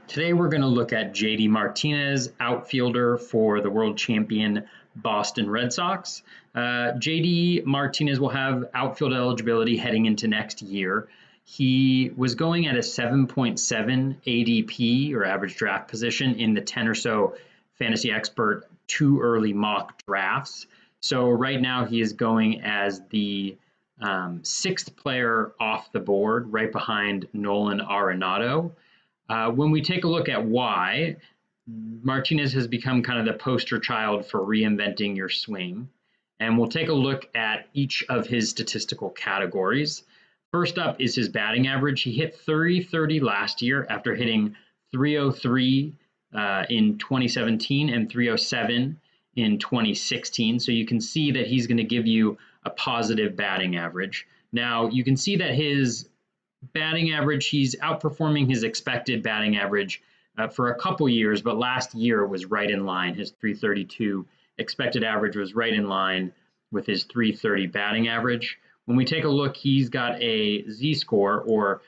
Today we're going to look at JD Martinez, outfielder for the world champion Boston Red Sox. JD Martinez will have outfield eligibility heading into next year. He was going at a 7.7 ADP or average draft position in the 10 or so Fantasy Expert too early mock drafts. So right now he is going as the sixth player off the board, right behind Nolan Arenado. When we take a look at why, Martinez has become kind of the poster child for reinventing your swing. And we'll take a look at each of his statistical categories. First up is his batting average. He hit 330 last year after hitting 303 in 2017 and 307 in 2016. So you can see that he's going to give you a positive batting average. Now, you can see that his batting average, he's outperforming his expected batting average for a couple years, but last year was right in line. His 332 expected average was right in line with his 330 batting average. When we take a look, he's got a Z-score or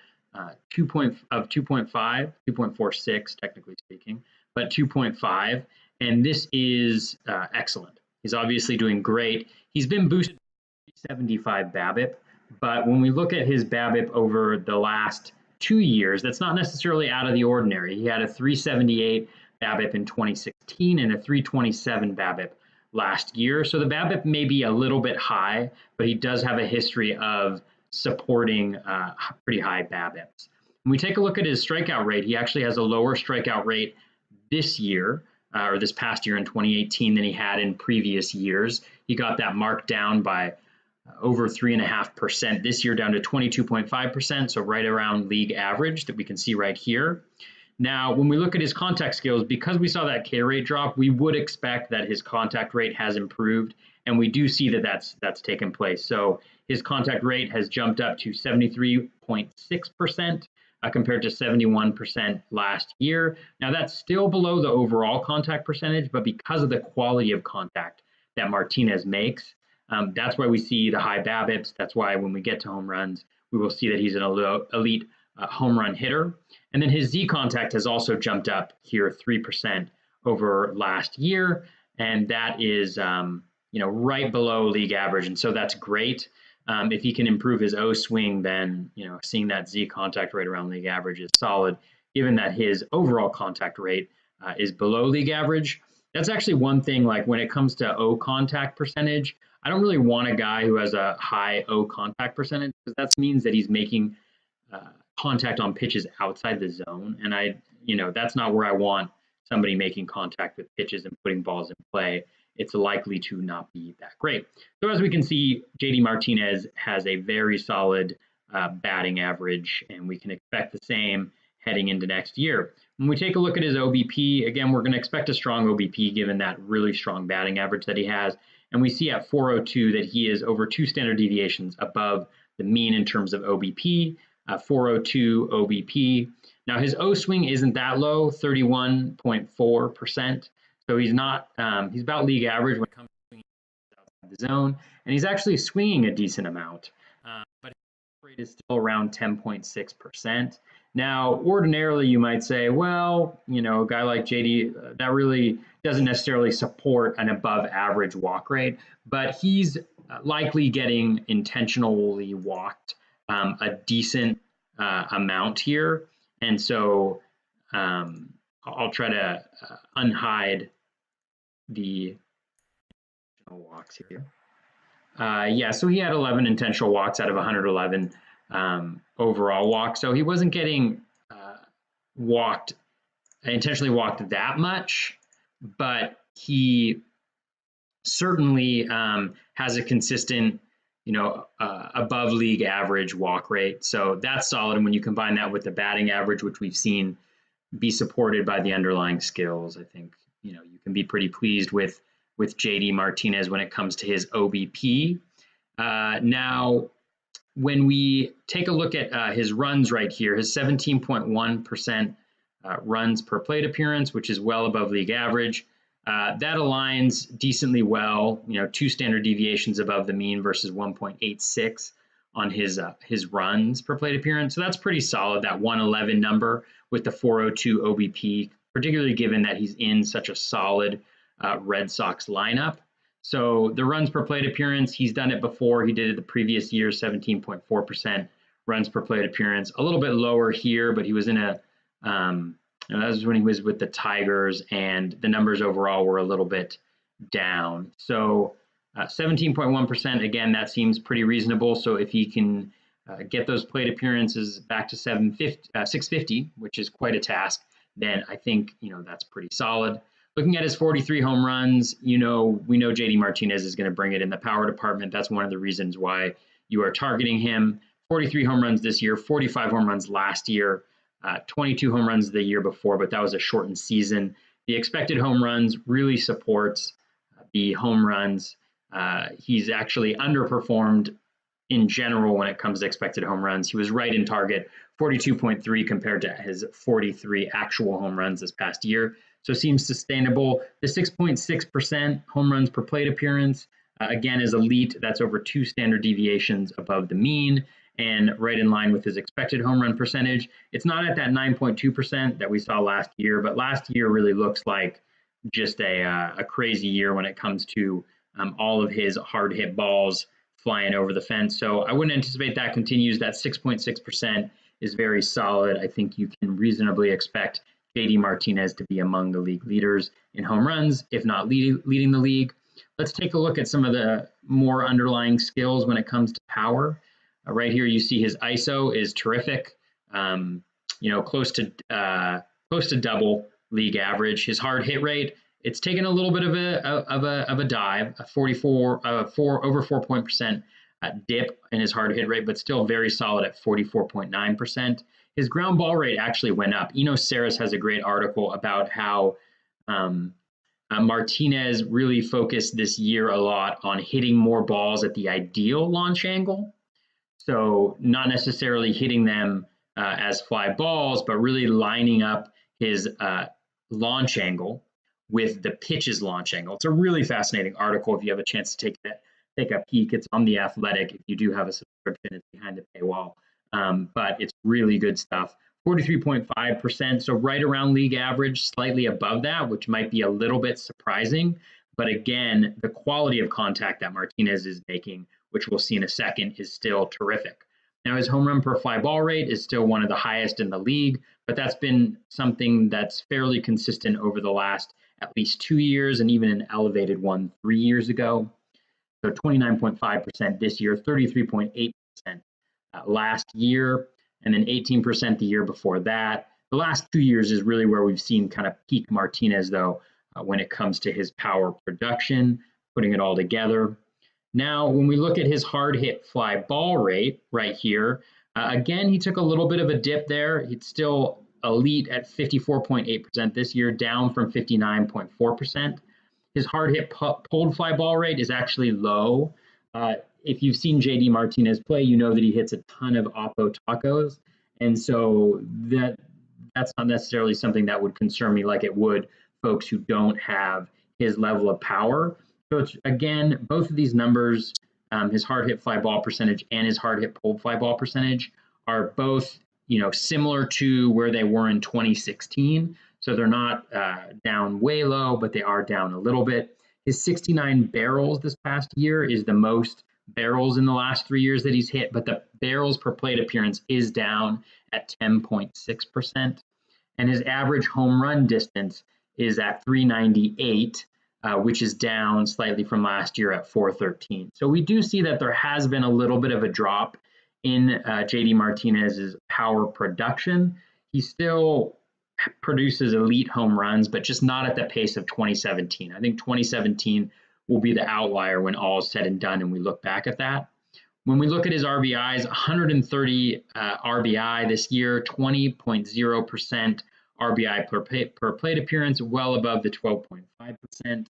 2.5, 2.46 technically speaking, but 2.5, and this is excellent. He's obviously doing great. He's been boosted to 75 BABIP. But when we look at his BABIP over the last 2 years, that's not necessarily out of the ordinary. He had a 378 BABIP in 2016 and a 327 BABIP last year. So the BABIP may be a little bit high, but he does have a history of supporting pretty high BABIPs. When we take a look at his strikeout rate, he actually has a lower strikeout rate this year, or this past year in 2018, than he had in previous years. He got that marked down by over 3.5% this year, down to 22.5%, so right around league average that we can see right here. Now, when we look at his contact skills, because we saw that K rate drop, we would expect that his contact rate has improved, and we do see that that's taken place. So his contact rate has jumped up to 73.6% compared to 71% last year. Now, that's still below the overall contact percentage, but because of the quality of contact that Martinez makes, that's why we see the high BABIPs. That's why when we get to home runs, we will see that he's an elite home run hitter. And then his Z contact has also jumped up here 3% over last year. And that is, right below league average. And so that's great. If he can improve his O swing, then, seeing that Z contact rate around league average is solid, given that his overall contact rate is below league average. That's actually one thing, like when it comes to O contact percentage, I don't really want a guy who has a high O contact percentage, because that means that he's making contact on pitches outside the zone. And that's not where I want somebody making contact with pitches and putting balls in play. It's likely to not be that great. So as we can see, JD Martinez has a very solid batting average, and we can expect the same heading into next year. When we take a look at his OBP, again, we're going to expect a strong OBP given that really strong batting average that he has. And we see at 402 that he is over 2 standard deviations above the mean in terms of OBP, 402 OBP. Now, his O swing isn't that low, 31.4%. So he's not, he's about league average when it comes to swinging outside the zone. And he's actually swinging a decent amount, but his rate is still around 10.6%. Now, ordinarily, you might say, well, a guy like JD, that really doesn't necessarily support an above average walk rate, but he's likely getting intentionally walked a decent amount here. And so I'll try to unhide the walks here. So he had 11 intentional walks out of 111 overall walks. So he wasn't getting intentionally walked that much, but he certainly has a consistent, above league average walk rate. So that's solid. And when you combine that with the batting average, which we've seen be supported by the underlying skills, I think, you can be pretty pleased with JD Martinez when it comes to his OBP. Now, when we take a look at his runs right here, his 17.1% runs per plate appearance, which is well above league average. That aligns decently well, 2 standard deviations above the mean versus 1.86 on his runs per plate appearance. So that's pretty solid, that 111 number, with the 402 OBP, particularly given that he's in such a solid Red Sox lineup. So the runs per plate appearance, he's done it before. He did it the previous year, 17.4% runs per plate appearance. A little bit lower here, but he was in a that was when he was with the Tigers, and the numbers overall were a little bit down. So 17.1%, again, that seems pretty reasonable. So if he can get those plate appearances back to 650, which is quite a task, then I think, that's pretty solid. Looking at his 43 home runs, we know JD Martinez is going to bring it in the power department. That's one of the reasons why you are targeting him. 43 home runs this year, 45 home runs last year, 22 home runs the year before, but that was a shortened season. The expected home runs really supports the home runs. He's actually underperformed in general when it comes to expected home runs. He was right in target, 42.3 compared to his 43 actual home runs this past year. So seems sustainable. The 6.6% home runs per plate appearance, again, is elite. That's over 2 standard deviations above the mean and right in line with his expected home run percentage. It's not at that 9.2% that we saw last year, but last year really looks like just a crazy year when it comes to all of his hard hit balls flying over the fence. So I wouldn't anticipate that continues. That 6.6% is very solid. I think you can reasonably expect JD Martinez to be among the league leaders in home runs, if not leading the league. Let's take a look at some of the more underlying skills when it comes to power. Right here, you see his ISO is terrific. Close to double league average. His hard hit rate, it's taken a little bit of a dive, a 4% dip in his hard hit rate, but still very solid at 44.9%. His ground ball rate actually went up. Saris has a great article about how Martinez really focused this year a lot on hitting more balls at the ideal launch angle. So not necessarily hitting them as fly balls, but really lining up his launch angle with the pitch's launch angle. It's a really fascinating article. If you have a chance to take a peek, it's on The Athletic. If you do have a subscription, it's behind the paywall. But it's really good stuff. 43.5%, so right around league average, slightly above that, which might be a little bit surprising. But again, the quality of contact that Martinez is making, which we'll see in a second, is still terrific. Now, his home run per fly ball rate is still one of the highest in the league, but that's been something that's fairly consistent over the last at least 2 years, and even an elevated one 3 years ago. So 29.5% this year, 33.8% last year, and then 18% the year before that. The last 2 years is really where we've seen kind of peak Martinez, though, when it comes to his power production, putting it all together. Now, when we look at his hard hit fly ball rate right here, again, he took a little bit of a dip there. It's still elite at 54.8% this year, down from 59.4%. His hard hit pulled fly ball rate is actually low. If you've seen JD Martinez play, you know that he hits a ton of oppo tacos. And so that's not necessarily something that would concern me like it would folks who don't have his level of power. So it's, again, both of these numbers, his hard hit fly ball percentage and his hard hit pulled fly ball percentage, are both similar to where they were in 2016. So they're not down way low, but they are down a little bit. His 69 barrels this past year is the most barrels in the last 3 years that he's hit, but the barrels per plate appearance is down at 10.6%. And his average home run distance is at 398, which is down slightly from last year at 413. So we do see that there has been a little bit of a drop in JD Martinez's power production. He still produces elite home runs, but just not at the pace of 2017. I think 2017 will be the outlier when all is said and done and we look back at that. When we look at his RBIs, 130 RBI this year, 20.0% RBI per plate appearance, well above the 12.5%.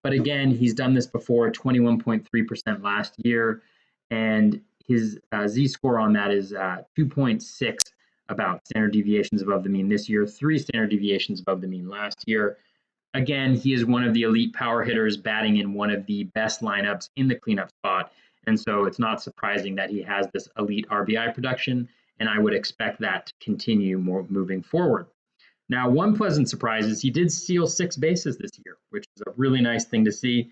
But again, he's done this before, 21.3% last year, and his Z-score on that is 2.6, about standard deviations above the mean this year, 3 standard deviations above the mean last year. Again, he is one of the elite power hitters, batting in one of the best lineups in the cleanup spot. And so it's not surprising that he has this elite RBI production and I would expect that to continue more moving forward. Now, one pleasant surprise is he did steal 6 bases this year, which is a really nice thing to see.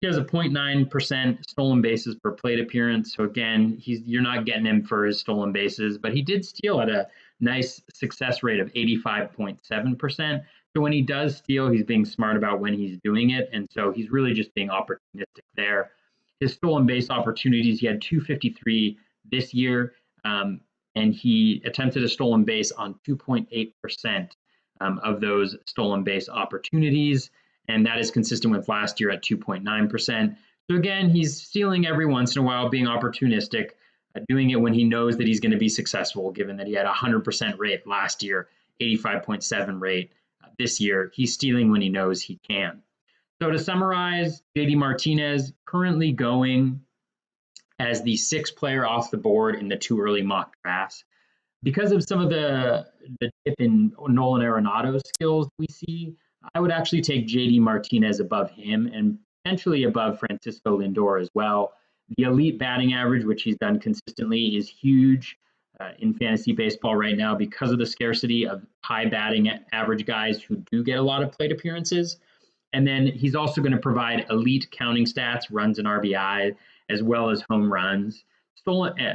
He has a 0.9% stolen bases per plate appearance. So again, you're not getting him for his stolen bases, but he did steal at a nice success rate of 85.7%. So when he does steal, he's being smart about when he's doing it. And so he's really just being opportunistic there. His stolen base opportunities, he had 253 this year, and he attempted a stolen base on 2.8% of those stolen base opportunities. And that is consistent with last year at 2.9%. So again, he's stealing every once in a while, being opportunistic, doing it when he knows that he's going to be successful, given that he had a 100% rate last year, 85.7 rate this year. He's stealing when he knows he can. So to summarize, JD Martinez currently going as the 6th player off the board in the 2 early mock drafts. Because of some of the dip in Nolan Arenado's skills we see, I would actually take JD Martinez above him and potentially above Francisco Lindor as well. The elite batting average, which he's done consistently, is huge in fantasy baseball right now because of the scarcity of high batting average guys who do get a lot of plate appearances. And then he's also going to provide elite counting stats, runs and RBI, as well as home runs.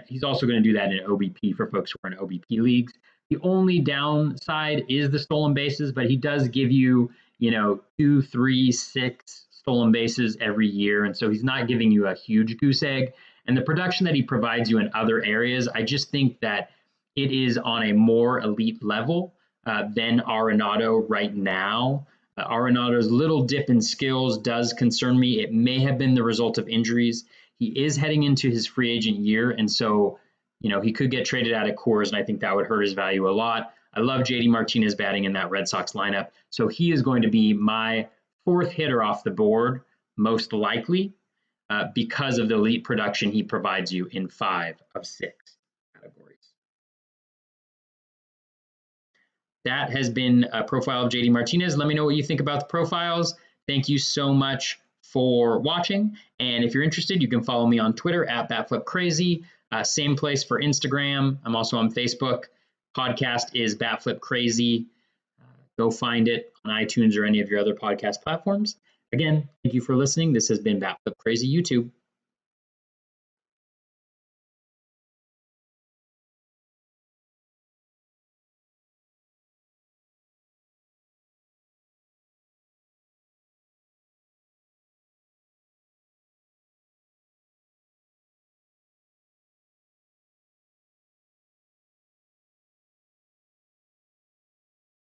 He's also going to do that in OBP for folks who are in OBP leagues. The only downside is the stolen bases, but he does give you, 2, 3, 6 stolen bases every year. And so he's not giving you a huge goose egg. And the production that he provides you in other areas, I just think that it is on a more elite level than Arenado right now. Arenado's little dip in skills does concern me. It may have been the result of injuries. He is heading into his free agent year, and so, he could get traded out of Coors, and I think that would hurt his value a lot. I love JD Martinez batting in that Red Sox lineup, so he is going to be my 4th hitter off the board, most likely, because of the elite production he provides you in 5 of 6 categories. That has been a profile of JD Martinez. Let me know what you think about the profiles. Thank you so much for watching. And if you're interested, you can follow me on Twitter at BatFlip Crazy. Same place for Instagram. I'm also on Facebook. Podcast is BatFlip Crazy. Go find it on iTunes or any of your other podcast platforms. Again, thank you for listening. This has been BatFlip Crazy YouTube.